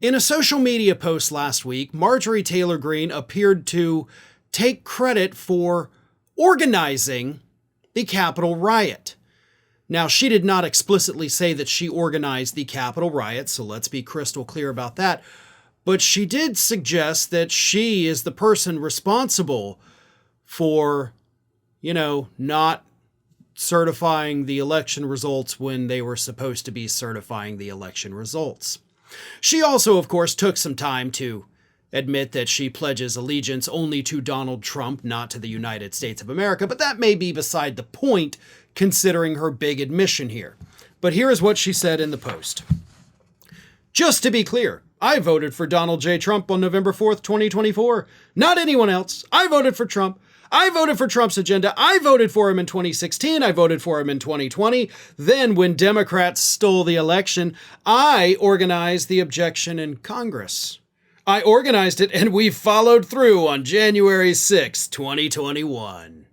In a social media post last week, Marjorie Taylor Greene appeared to take credit for organizing the Capitol riot. Now, she did not explicitly say that she organized the Capitol riot, so let's be crystal clear about that. But she did suggest that she is the person responsible for, not certifying the election results when they were supposed to be certifying the election results. She also, of course, took some time to admit that she pledges allegiance only to Donald Trump, not to the United States of America, but that may be beside the point considering her big admission here. But here is what she said in the post. Just to be clear, I voted for Donald J. Trump on November 4th, 2024. Not anyone else. I voted for Trump. I voted for Trump's agenda. I voted for him in 2016. I voted for him in 2020. Then, when Democrats stole the election, I organized the objection in Congress. I organized it, and we followed through on January 6, 2021.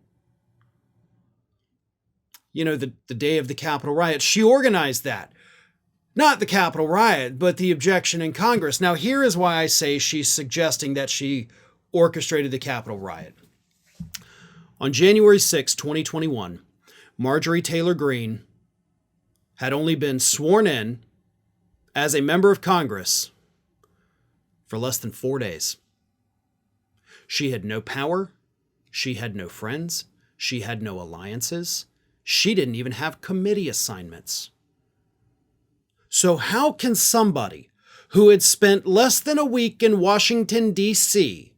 The day of the Capitol riot. She organized that. Not the Capitol riot, but the objection in Congress. Now, here is why I say she's suggesting that she orchestrated the Capitol riot. On January 6, 2021, Marjorie Taylor Greene had only been sworn in as a member of Congress for less than 4 days. She had no power. She had no friends. She had no alliances. She didn't even have committee assignments. So how can somebody who had spent less than a week in Washington, D.C.,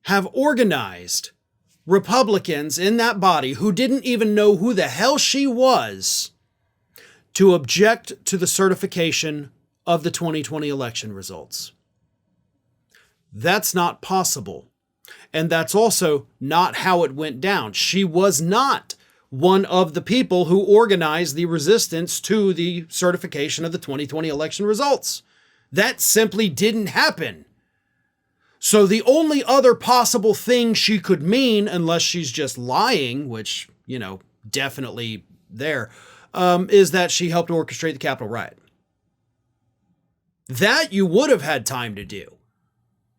have organized Republicans in that body who didn't even know who the hell she was to object to the certification of the 2020 election results? That's not possible. And that's also not how it went down. She was not one of the people who organized the resistance to the certification of the 2020 election results. That simply didn't happen. So the only other possible thing she could mean, unless she's just lying, which, definitely there, is that she helped orchestrate the Capitol riot. That you would have had time to do.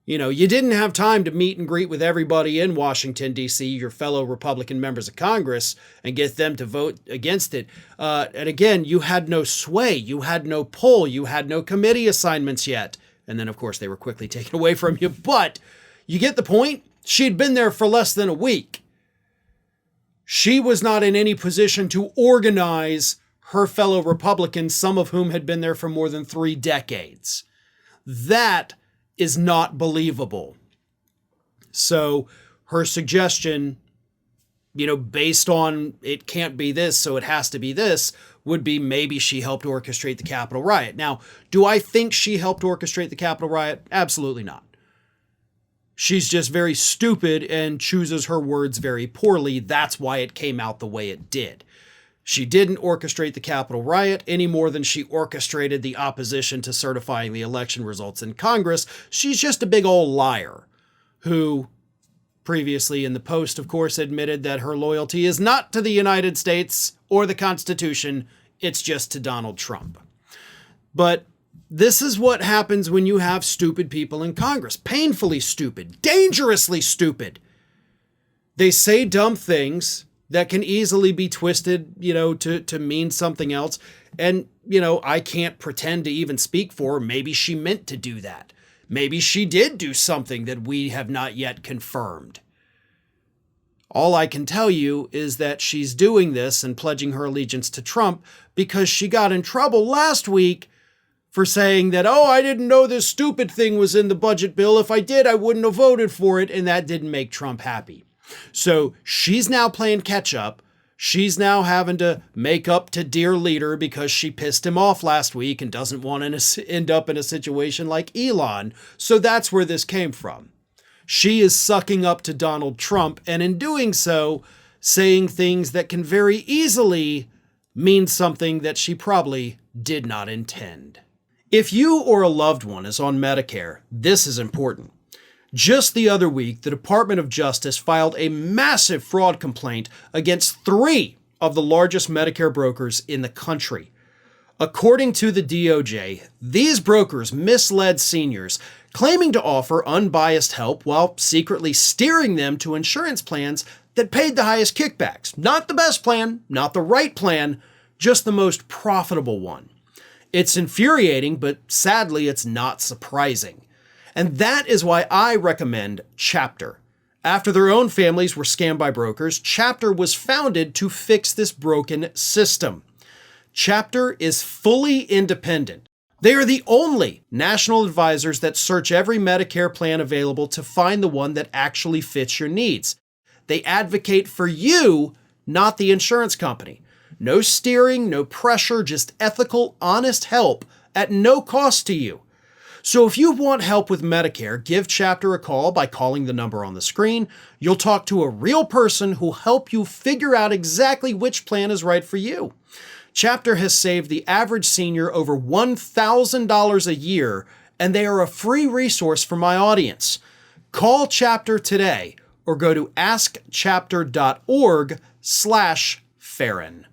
You didn't have time to meet and greet with everybody in Washington, D.C., your fellow Republican members of Congress, and get them to vote against it. And again, you had no sway, you had no pull, you had no committee assignments yet. And then, of course, they were quickly taken away from you. But you get the point? She'd been there for less than a week. She was not in any position to organize her fellow Republicans, some of whom had been there for more than 3 decades. That is not believable. So her suggestion, based on it can't be this, so it has to be this, would be maybe she helped orchestrate the Capitol riot. Now, do I think she helped orchestrate the Capitol riot? Absolutely not. She's just very stupid and chooses her words very poorly. That's why it came out the way it did. She didn't orchestrate the Capitol riot any more than she orchestrated the opposition to certifying the election results in Congress. She's just a big old liar who previously in the Post, of course, admitted that her loyalty is not to the United States or the Constitution. It's just to Donald Trump. But this is what happens when you have stupid people in Congress. Painfully stupid, dangerously stupid. They say dumb things that can easily be twisted, to mean something else. And, I can't pretend to even speak for her. Maybe she meant to do that. Maybe she did do something that we have not yet confirmed. All I can tell you is that she's doing this and pledging her allegiance to Trump because she got in trouble last week for saying that, I didn't know this stupid thing was in the budget bill. If I did, I wouldn't have voted for it. And that didn't make Trump happy. So she's now playing catch up. She's now having to make up to dear leader because she pissed him off last week and doesn't want to end up in a situation like Elon. So that's where this came from. She is sucking up to Donald Trump and in doing so, saying things that can very easily mean something that she probably did not intend. If you or a loved one is on Medicare, this is important. Just the other week, the Department of Justice filed a massive fraud complaint against 3 of the largest Medicare brokers in the country. According to the DOJ, these brokers misled seniors, claiming to offer unbiased help while secretly steering them to insurance plans that paid the highest kickbacks. Not the best plan, not the right plan, just the most profitable one. It's infuriating, but sadly, it's not surprising. And that is why I recommend Chapter. After their own families were scammed by brokers, Chapter was founded to fix this broken system. Chapter is fully independent. They are the only national advisors that search every Medicare plan available to find the one that actually fits your needs. They advocate for you, not the insurance company. No steering, no pressure, just ethical, honest help at no cost to you. So if you want help with Medicare, give Chapter a call by calling the number on the screen. You'll talk to a real person who'll help you figure out exactly which plan is right for you. Chapter has saved the average senior over $1,000 a year, and they are a free resource for my audience. Call Chapter today or go to askchapter.org/Farron.